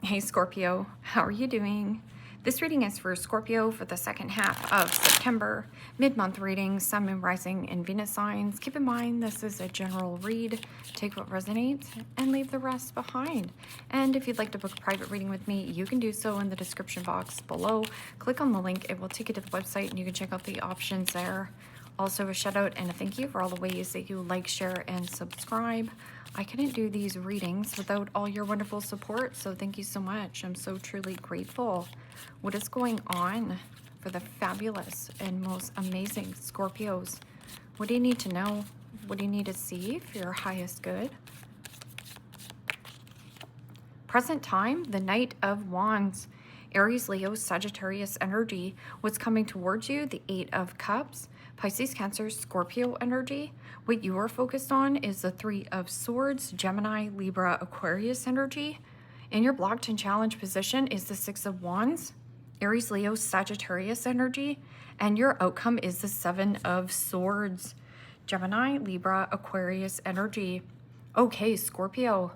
Hey Scorpio, how are you doing? This reading is for Scorpio for the second half of September. Mid-month reading, Sun, Moon, Rising, and Venus signs. Keep in mind this is a general read. Take what resonates and leave the rest behind. And if you'd like to book a private reading with me, you can do so in the description box below. Click on the link, it will take you to the website and you can check out the options there. Also a shout out and a thank you for all the ways that you like, share, and subscribe. I couldn't do these readings without all your wonderful support, so thank you so much. I'm so truly grateful. What is going on for the fabulous and most amazing Scorpios? What do you need to know? What do you need to see for your highest good? Present time, the Knight of Wands. Aries, Leo, Sagittarius energy. What's coming towards you? The Eight of Cups. Pisces, Cancer, Scorpio energy. What you are focused on is the Three of Swords, Gemini, Libra, Aquarius energy. In your blocked and challenged position is the Six of Wands, Aries, Leo, Sagittarius energy. And your outcome is the Seven of Swords, Gemini, Libra, Aquarius energy. Okay, Scorpio,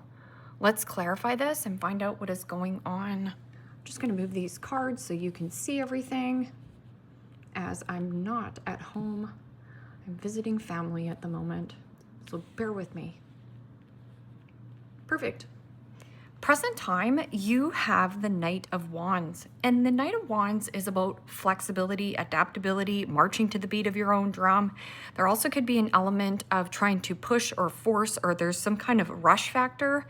let's clarify this and find out what is going on. I'm just going to move these cards so you can see everything, as I'm not at home. I'm visiting family at the moment, so bear with me. Perfect. Present time, you have the Knight of Wands, and the Knight of Wands is about flexibility, adaptability, marching to the beat of your own drum. There also could be an element of trying to push or force, or there's some kind of rush factor.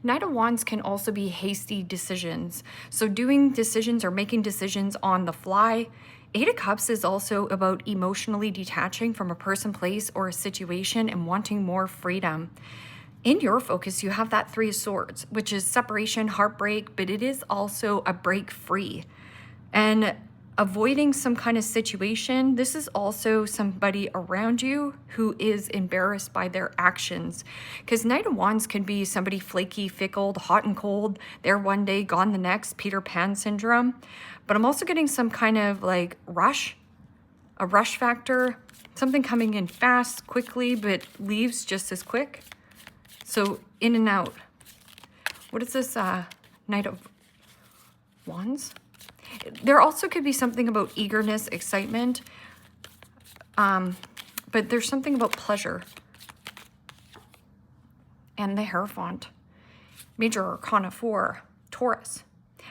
Knight of Wands can also be hasty decisions, so doing decisions or making decisions on the fly. Eight of Cups is also about emotionally detaching from a person, place, or a situation and wanting more freedom. In your focus, you have that Three of Swords, which is separation, heartbreak, but it is also a break free. And avoiding some kind of situation, this is also somebody around you who is embarrassed by their actions. Because Knight of Wands can be somebody flaky, fickle, hot and cold, there one day, gone the next, Peter Pan syndrome. But I'm also getting some kind of like rush, a rush factor, something coming in fast, quickly, but leaves just as quick. So in and out. What is this Knight of Wands? There also could be something about eagerness, excitement, but there's something about pleasure. And the Hierophant, Major Arcana 4, Taurus.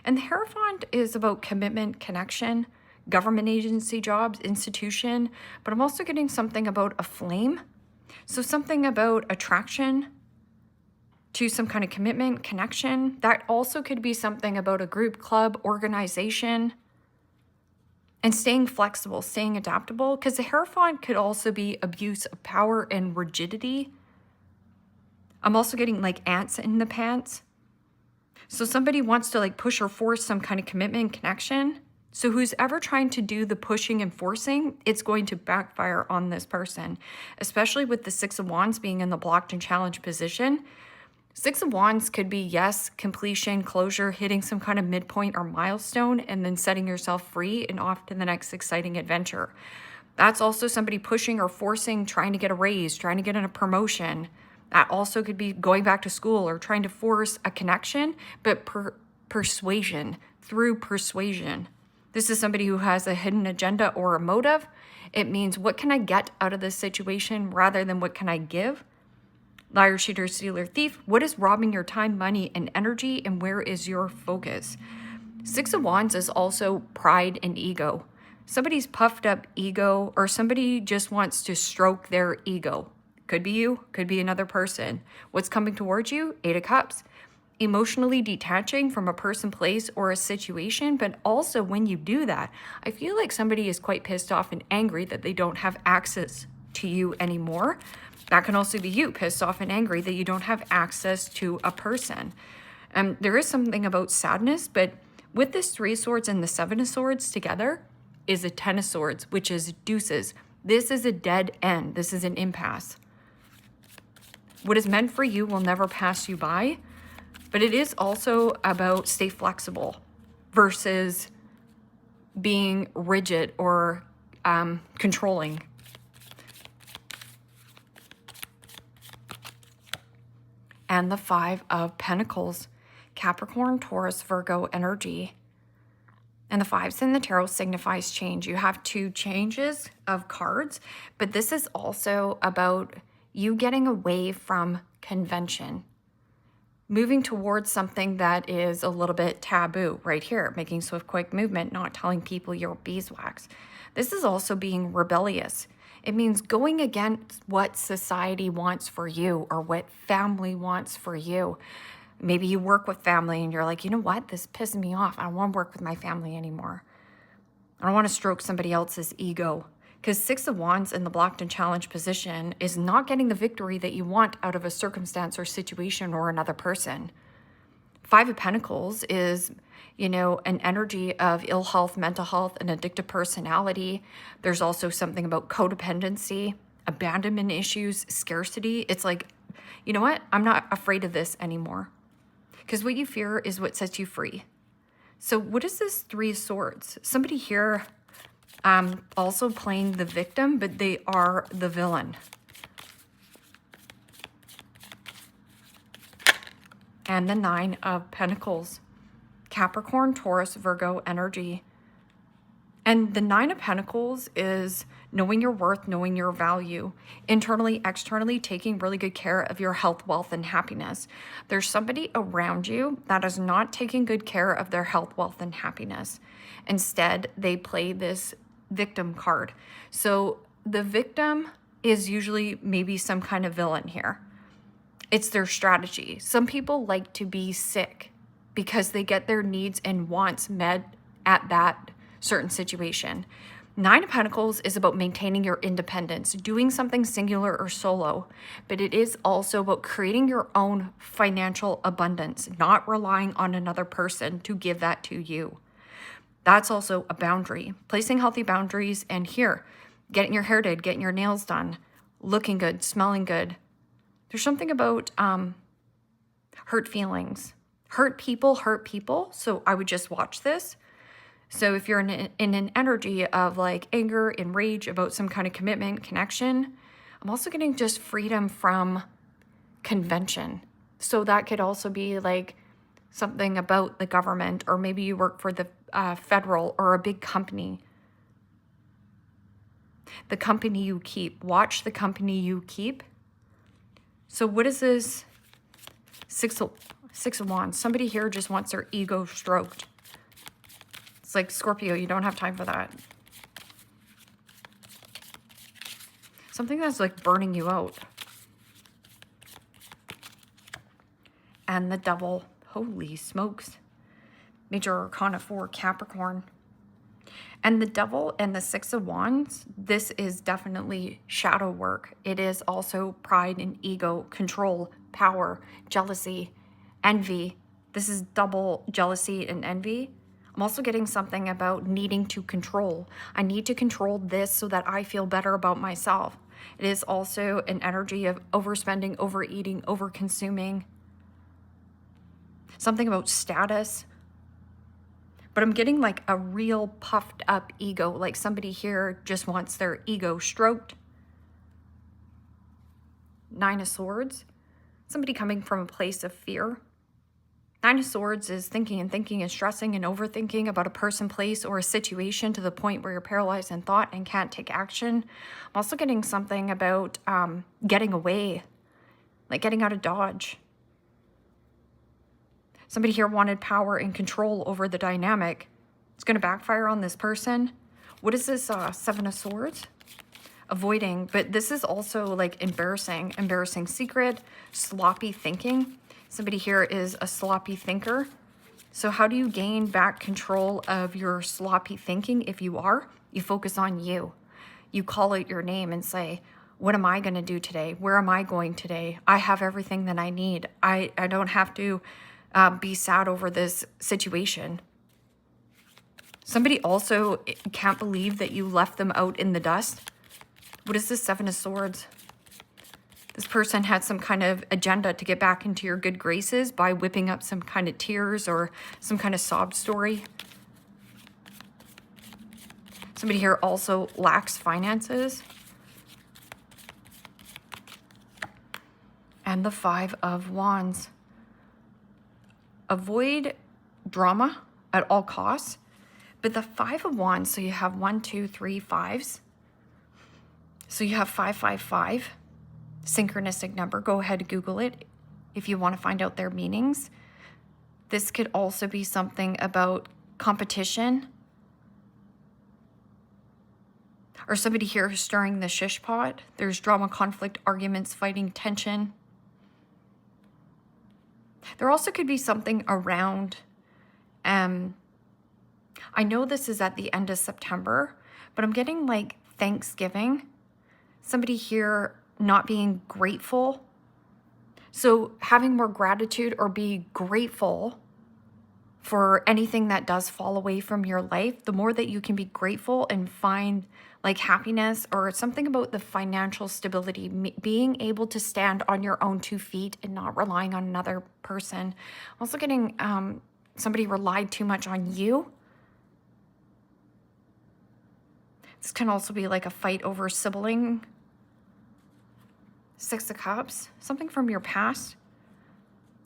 And the Hierophant is about commitment, connection, government agency jobs, institution, but I'm also getting something about a flame. So something about attraction to some kind of commitment, connection. That also could be something about a group, club, organization, and staying flexible, staying adaptable, because the Hierophant could also be abuse of power and rigidity. I'm also getting like ants in the pants. So somebody wants to like push or force some kind of commitment, connection. So who's ever trying to do the pushing and forcing, it's going to backfire on this person, especially with the Six of Wands being in the blocked and challenged position. Six of Wands could be, yes, completion, closure, hitting some kind of midpoint or milestone, and then setting yourself free and off to the next exciting adventure. That's also somebody pushing or forcing, trying to get a raise, trying to get in a promotion. That also could be going back to school or trying to force a connection, but persuasion, through persuasion. This is somebody who has a hidden agenda or a motive. It means, what can I get out of this situation rather than what can I give? Liar, cheater, stealer, thief. What is robbing your time, money, and energy, and where is your focus? Six of Wands is also pride and ego. Somebody's puffed up ego, or somebody just wants to stroke their ego. Could be you, could be another person. What's coming towards you? Eight of Cups. Emotionally detaching from a person, place, or a situation, but also when you do that, I feel like somebody is quite pissed off and angry that they don't have access to you anymore. That can also be you, pissed off and angry that you don't have access to a person. There is something about sadness, but with this Three of Swords and the Seven of Swords together is a Ten of Swords, which is deuces. This is a dead end. This is an impasse. What is meant for you will never pass you by, but it is also about stay flexible versus being rigid or controlling. And the Five of Pentacles. Capricorn, Taurus, Virgo energy. And the fives in the tarot signifies change. You have two changes of cards, but this is also about you getting away from convention, moving towards something that is a little bit taboo right here, making swift, quick movement, not telling people you're beeswax. This is also being rebellious. It means going against what society wants for you or what family wants for you. Maybe you work with family and you're like, you know what? This pisses me off. I don't want to work with my family anymore. I don't want to stroke somebody else's ego. Because Six of Wands in the blocked and challenged position is not getting the victory that you want out of a circumstance or situation or another person. Five of Pentacles is, an energy of ill health, mental health, and addictive personality. There's also something about codependency, abandonment issues, scarcity. It's like, you know what? I'm not afraid of this anymore. Because what you fear is what sets you free. So what is this Three of Swords? Somebody here also playing the victim, but they are the villain. And the Nine of Pentacles. Capricorn, Taurus, Virgo energy. And the Nine of Pentacles is knowing your worth, knowing your value, internally, externally, taking really good care of your health, wealth, and happiness. There's somebody around you that is not taking good care of their health, wealth, and happiness. Instead, they play this victim card. So the victim is usually maybe some kind of villain here. It's their strategy. Some people like to be sick because they get their needs and wants met at that certain situation. Nine of Pentacles is about maintaining your independence, doing something singular or solo, but it is also about creating your own financial abundance, not relying on another person to give that to you. That's also a boundary, placing healthy boundaries, and here, getting your hair did, getting your nails done, looking good, smelling good. There's something about hurt feelings. Hurt people, so I would just watch this. So if you're in an energy of like anger and rage about some kind of commitment, connection, I'm also getting just freedom from convention. So that could also be like something about the government, or maybe you work for the federal or a big company. The company you keep. Watch the company you keep. So what is this Six of Wands? Somebody here just wants their ego stroked. It's like, Scorpio, you don't have time for that. Something that's like burning you out. And the Devil. Holy smokes. Major Arcana 4, Capricorn. And the Devil and the Six of Wands, this is definitely shadow work. It is also pride and ego, control, power, jealousy, envy. This is double jealousy and envy. I'm also getting something about needing to control. I need to control this so that I feel better about myself. It is also an energy of overspending, overeating, overconsuming. Something about status. But I'm getting like a real puffed up ego. Like somebody here just wants their ego stroked. Nine of Swords. Somebody coming from a place of fear. Nine of Swords is thinking and stressing and overthinking about a person, place, or a situation to the point where you're paralyzed in thought and can't take action. I'm also getting something about getting away, like getting out of Dodge. Somebody here wanted power and control over the dynamic. It's going to backfire on this person. What is this Seven of Swords? Avoiding, but this is also like embarrassing secret, sloppy thinking. Somebody here is a sloppy thinker. So how do you gain back control of your sloppy thinking? If you are, you focus on you. You call out your name and say, what am I going to do today? Where am I going today? I have everything that I need. I don't have to be sad over this situation. Somebody also can't believe that you left them out in the dust. What is this Seven of Swords? This person had some kind of agenda to get back into your good graces by whipping up some kind of tears or some kind of sob story. Somebody here also lacks finances. And the Five of Wands. avoid drama at all costs. But the 5 of Wands, so you have 1, 2, 3 5s. So you have 555, synchronistic number. Go ahead and Google it if you want to find out their meanings. This could also be something about competition, or somebody here stirring the shish pot. There's drama, conflict, arguments, fighting, tension. There also could be something around, I know this is at the end of September, but I'm getting like Thanksgiving. Somebody here not being grateful. So having more gratitude or be grateful for anything that does fall away from your life, the more that you can be grateful and find like happiness, or something about the financial stability, being able to stand on your own 2 feet and not relying on another person. Also getting somebody relied too much on you. This can also be like a fight over sibling. 6 of Cups, something from your past.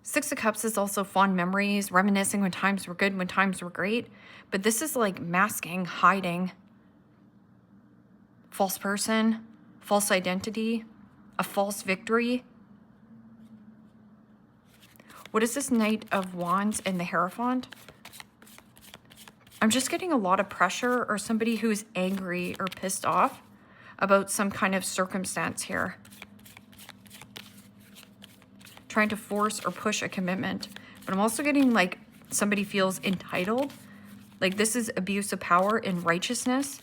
6 of Cups is also fond memories, reminiscing when times were good, when times were great. But this is like masking, hiding. False person, false identity, a false victory. What is this Knight of Wands and the Hierophant? I'm just getting a lot of pressure, or somebody who's angry or pissed off about some kind of circumstance here. Trying to force or push a commitment. But I'm also getting like somebody feels entitled. Like this is abuse of power and righteousness.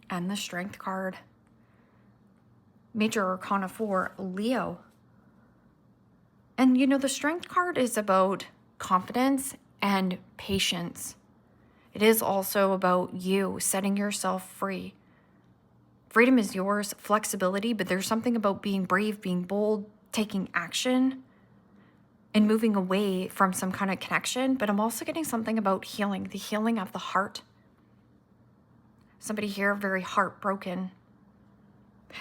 And the Strength card. Major Arcana 4, Leo. And you know, the Strength card is about confidence and patience. It is also about you setting yourself free. Freedom is yours, flexibility, but there's something about being brave, being bold, taking action, and moving away from some kind of connection. But I'm also getting something about healing, the healing of the heart. Somebody here very heartbroken,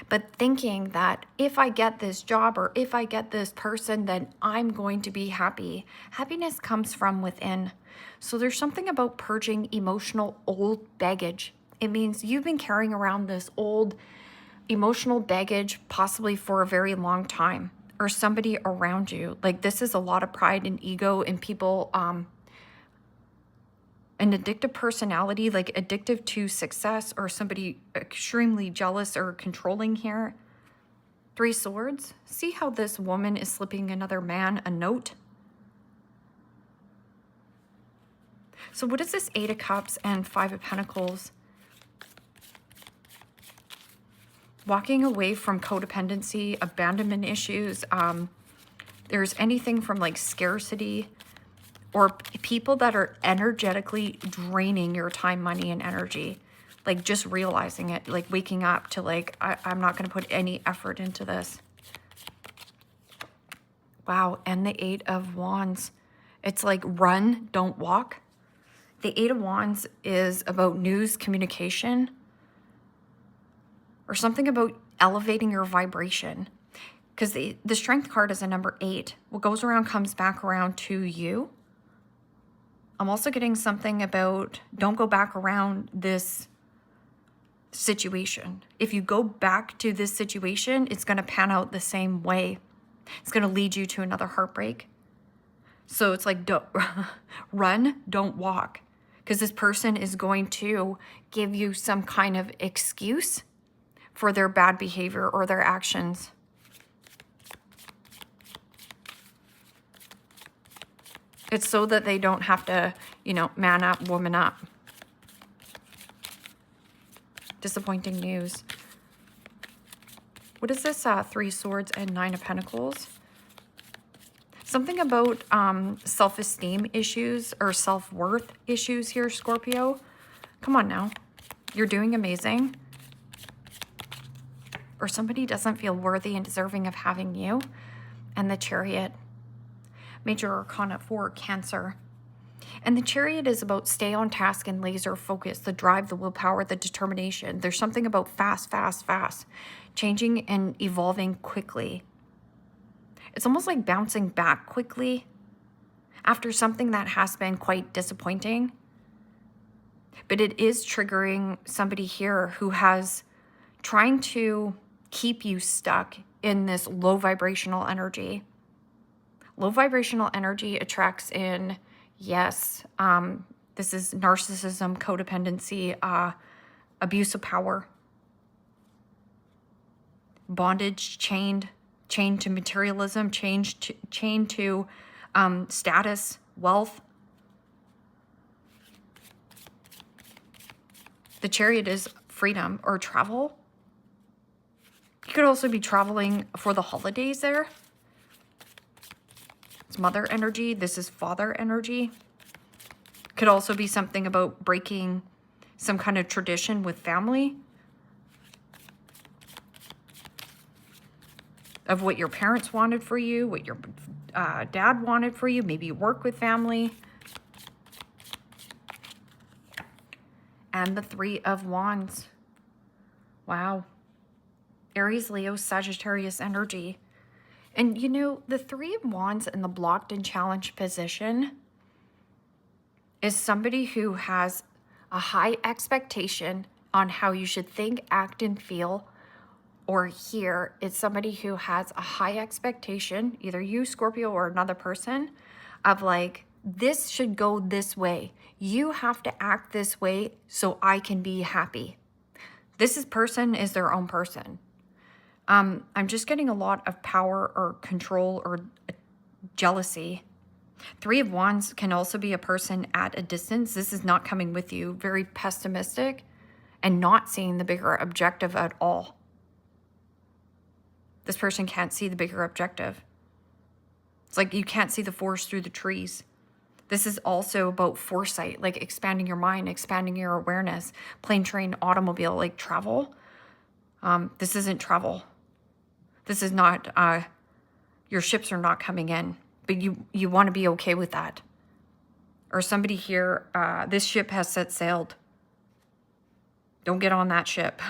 but thinking that if I get this job or if I get this person, then I'm going to be happy. Happiness comes from within. So there's something about purging emotional old baggage. It means you've been carrying around this old emotional baggage possibly for a very long time, or somebody around you. Like this is a lot of pride and ego in people, an addictive personality, like addictive to success, or somebody extremely jealous or controlling here. 3 Swords. See how this woman is slipping another man a note? So what is this 8 of Cups and 5 of Pentacles? Walking away from codependency, abandonment issues. There's anything from like scarcity, or people that are energetically draining your time, money, and energy. Like just realizing it, like waking up to like, I'm not going to put any effort into this. Wow, and the 8 of Wands. It's like run, don't walk. The 8 of Wands is about news, communication, or something about elevating your vibration. Because the Strength card is a number 8. What goes around comes back around to you. I'm also getting something about don't go back around this situation. If you go back to this situation, it's going to pan out the same way. It's going to lead you to another heartbreak. So it's like, don't run, don't walk. Because this person is going to give you some kind of excuse for their bad behavior or their actions. It's so that they don't have to, you know, man up, woman up. Disappointing news. What is this 3 Swords and 9 of Pentacles? Something about self-esteem issues or self-worth issues here, Scorpio. Come on now. You're doing amazing. Or somebody doesn't feel worthy and deserving of having you. And the Chariot. Major Arcana 4, Cancer. And the Chariot is about stay on task and laser focus, the drive, the willpower, the determination. There's something about fast, fast, fast. Changing and evolving quickly. It's almost like bouncing back quickly after something that has been quite disappointing. But it is triggering somebody here who has trying to keep you stuck in this low vibrational energy. Low vibrational energy attracts in, yes, this is narcissism, codependency, abuse of power, bondage, chained to materialism, chained to status, wealth. The Chariot is freedom or travel. You could also be traveling for the holidays there. It's mother energy. This is father energy. Could also be something about breaking some kind of tradition with family. Of what your parents wanted for you, what your dad wanted for you. Maybe you work with family. And the Three of Wands. Wow. Aries, Leo, Sagittarius energy. And you know, the Three of Wands in the blocked and challenged position is somebody who has a high expectation on how you should think, act, and feel. Or here, it's somebody who has a high expectation, either you, Scorpio, or another person, of like, this should go this way. You have to act this way so I can be happy. This person is their own person. I'm just getting a lot of power or control or jealousy. Three of Wands can also be a person at a distance. This is not coming with you. Very pessimistic and not seeing the bigger objective at all. This person can't see the bigger objective. It's like you can't see the forest through the trees. This is also about foresight, like expanding your mind, expanding your awareness, plane, train, automobile, like travel. This isn't travel. This is not, your ships are not coming in, but you want to be okay with that. Or somebody here, this ship has set sailed. Don't get on that ship,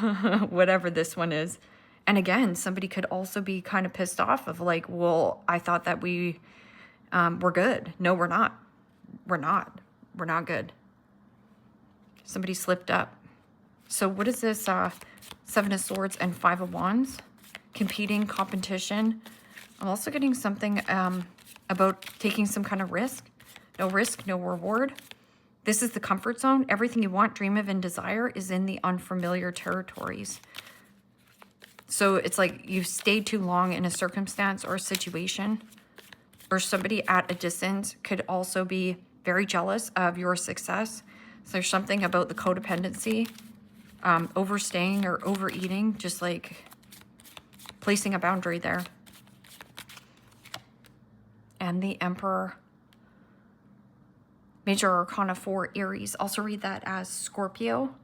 whatever this one is. And again, somebody could also be kind of pissed off of like, well, I thought that we're good. No, we're not. We're not. We're not good. Somebody slipped up. So what is this? Seven of Swords and Five of Wands. Competing, competition. I'm also getting something about taking some kind of risk. No risk, no reward. This is the comfort zone. Everything you want, dream of, and desire is in the unfamiliar territories. So it's like you've stayed too long in a circumstance or a situation, or somebody at a distance could also be very jealous of your success. So there's something about the codependency, overstaying or overeating, just like placing a boundary there. And the Emperor, Major Arcana 4, Aries. Also read that as Scorpio.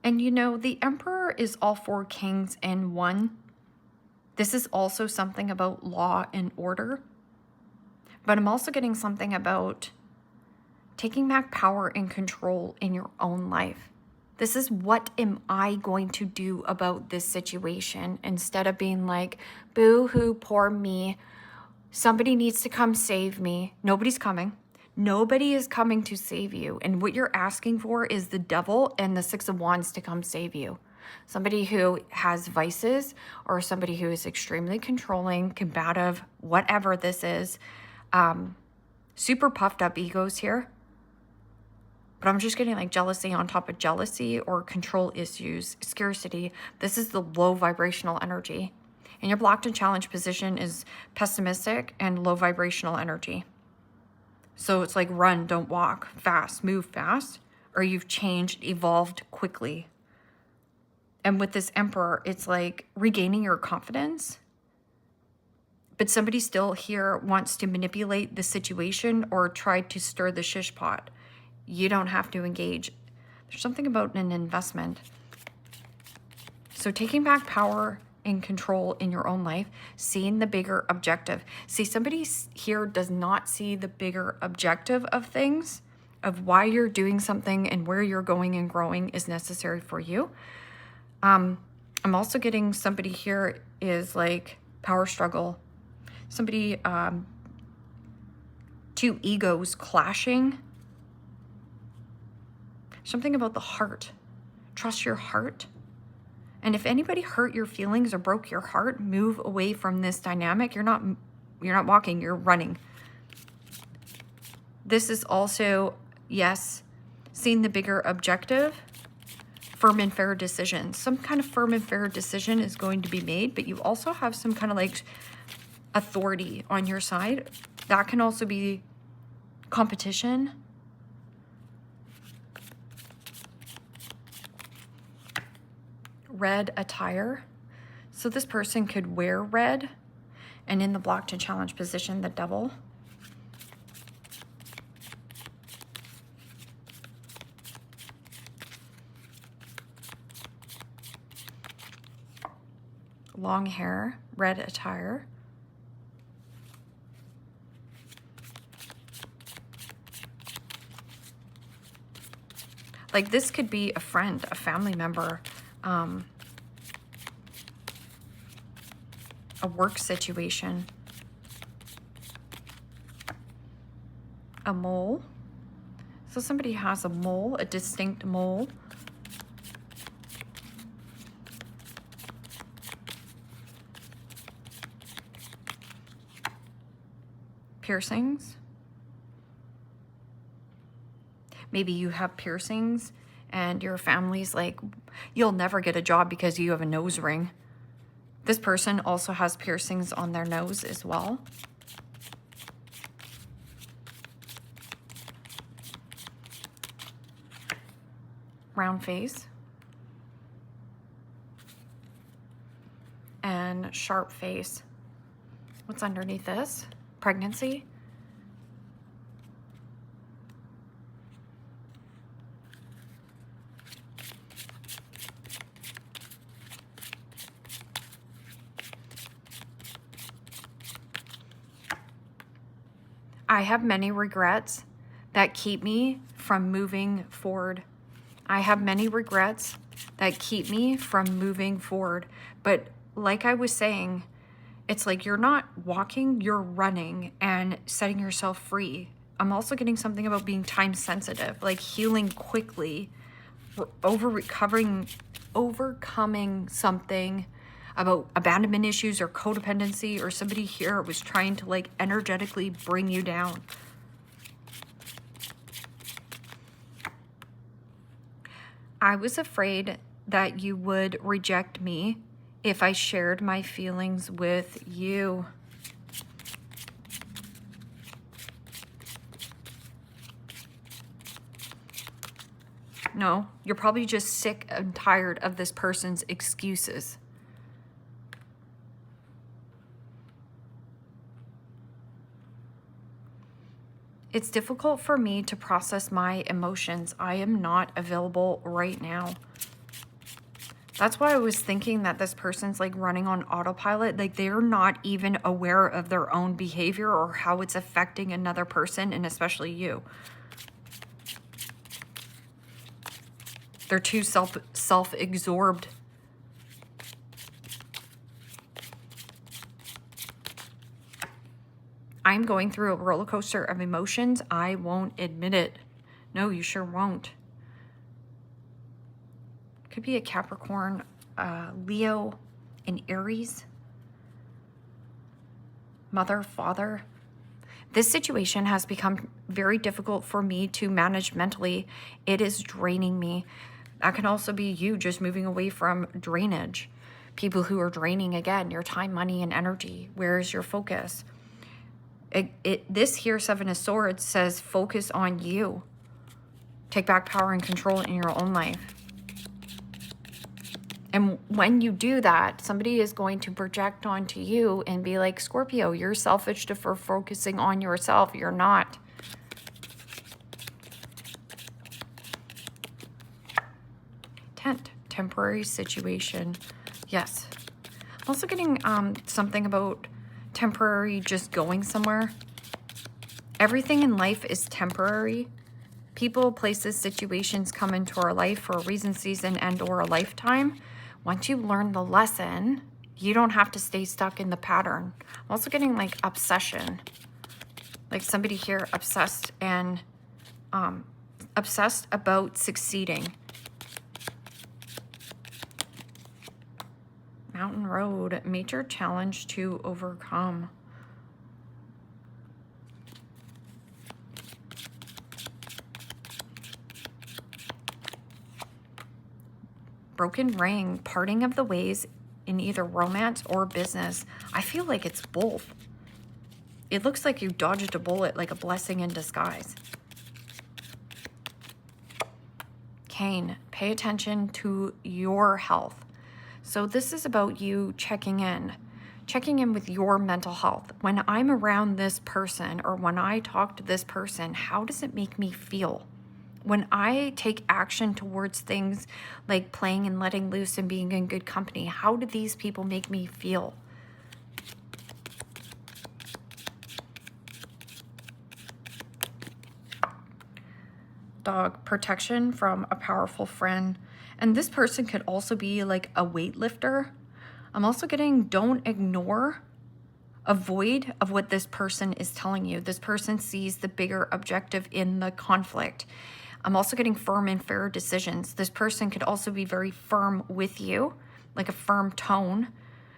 And you know, the Emperor is all four kings in one. This is also something about law and order. But I'm also getting something about taking back power and control in your own life. This is, what am I going to do about this situation? Instead of being like, boo-hoo, poor me. Somebody needs to come save me. Nobody's coming. Nobody is coming to save you. And what you're asking for is the devil and the Six of Wands to come save you. Somebody who has vices, or somebody who is extremely controlling, combative, whatever this is. Super puffed up egos here. But I'm just getting like jealousy on top of jealousy, or control issues, scarcity. This is the low vibrational energy. And your blocked and challenged position is pessimistic and low vibrational energy. So it's like run, don't walk, fast, move fast, or you've changed, evolved quickly. And with this Emperor, it's like regaining your confidence. But somebody still here wants to manipulate the situation or try to stir the shish pot. You don't have to engage. There's something about an investment. So taking back power and control in your own life, seeing the bigger objective. See, somebody here does not see the bigger objective of things, of why you're doing something and where you're going and growing is necessary for you. I'm also getting somebody here is like power struggle. Somebody, two egos clashing. Something about the heart. Trust your heart. And if anybody hurt your feelings or broke your heart, move away from this dynamic. You're not walking, you're running. This is also, yes, seeing the bigger objective, firm and fair decisions. Some kind of firm and fair decision is going to be made, but you also have some kind of like authority on your side. That can also be competition. Red attire. So this person could wear red, and in the block to challenge position, the devil. Long hair, red attire. Like this could be a friend, a family member, a work situation, a mole. So somebody has a mole, a distinct mole. Piercings. Maybe you have piercings and your family's like, you'll never get a job because you have a nose ring. This person also has piercings on their nose as well. Round face. And sharp face. What's underneath this? Pregnancy. I have many regrets that keep me from moving forward. I have many regrets that keep me from moving forward. But like I was saying, it's like you're not walking, you're running and setting yourself free. I'm also getting something about being time sensitive, like healing quickly, overcoming something about abandonment issues or codependency, or somebody here was trying to like energetically bring you down. I was afraid that you would reject me if I shared my feelings with you. No, you're probably just sick and tired of this person's excuses. It's difficult for me to process my emotions. I am not available right now. That's why I was thinking that this person's like running on autopilot. Like they're not even aware of their own behavior or how it's affecting another person, and especially you. They're too self-absorbed. I'm going through a roller coaster of emotions. I won't admit it. No, you sure won't. Could be a Capricorn, Leo, and Aries. Mother, father. This situation has become very difficult for me to manage mentally. It is draining me. That can also be you just moving away from drainage. People who are draining, again, your time, money, and energy. Where is your focus? This here, Seven of Swords, says focus on you. Take back power and control in your own life. And when you do that, somebody is going to project onto you and be like, Scorpio, you're selfish for focusing on yourself. You're not. Temporary situation. Yes. I'm also getting something about temporary, just going somewhere. Everything in life is temporary. People, places, situations come into our life for a reason, season, and or a lifetime. Once you learn the lesson, You don't have to stay stuck in the pattern. I'm also getting like obsession. Like somebody here obsessed and obsessed about succeeding. Mountain Road, major challenge to overcome. Broken ring, parting of the ways in either romance or business. I feel like it's both. It looks like you dodged a bullet, like a blessing in disguise. Cain, pay attention to your health. So this is about you checking in with your mental health. When I'm around this person or when I talk to this person, how does it make me feel? When I take action towards things like playing and letting loose and being in good company, how do these people make me feel? Dog, protection from a powerful friend. And this person could also be like a weightlifter. I'm also getting don't ignore, avoid of what this person is telling you. This person sees the bigger objective in the conflict. I'm also getting firm and fair decisions. This person could also be very firm with you, like a firm tone.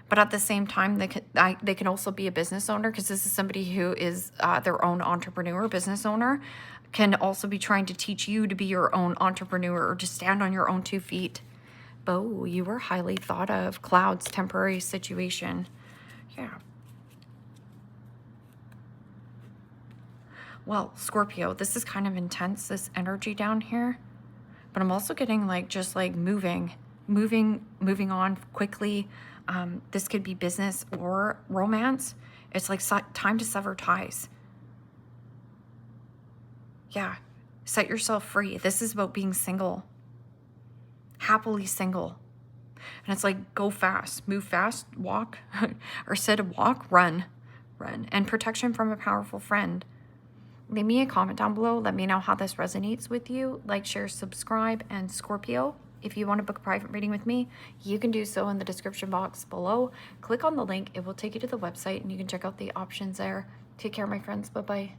But at the same time, they can also be a business owner, because this is somebody who is their own entrepreneur, business owner, can also be trying to teach you to be your own entrepreneur or to stand on your own 2 feet. Bo, you were highly thought of. Clouds, temporary situation. Yeah. Well, Scorpio, this is kind of intense, this energy down here. But I'm also getting like just like moving on quickly. This could be business or romance. It's like time to sever ties. Yeah, set yourself free. This is about being single, happily single. And it's like, go fast, move fast, walk, or instead of walk, run. And protection from a powerful friend. Leave me a comment down below. Let me know how this resonates with you. Like, share, subscribe, and Scorpio, if you want to book a private reading with me, you can do so in the description box below. Click on the link. It will take you to the website, and you can check out the options there. Take care, my friends. Bye-bye.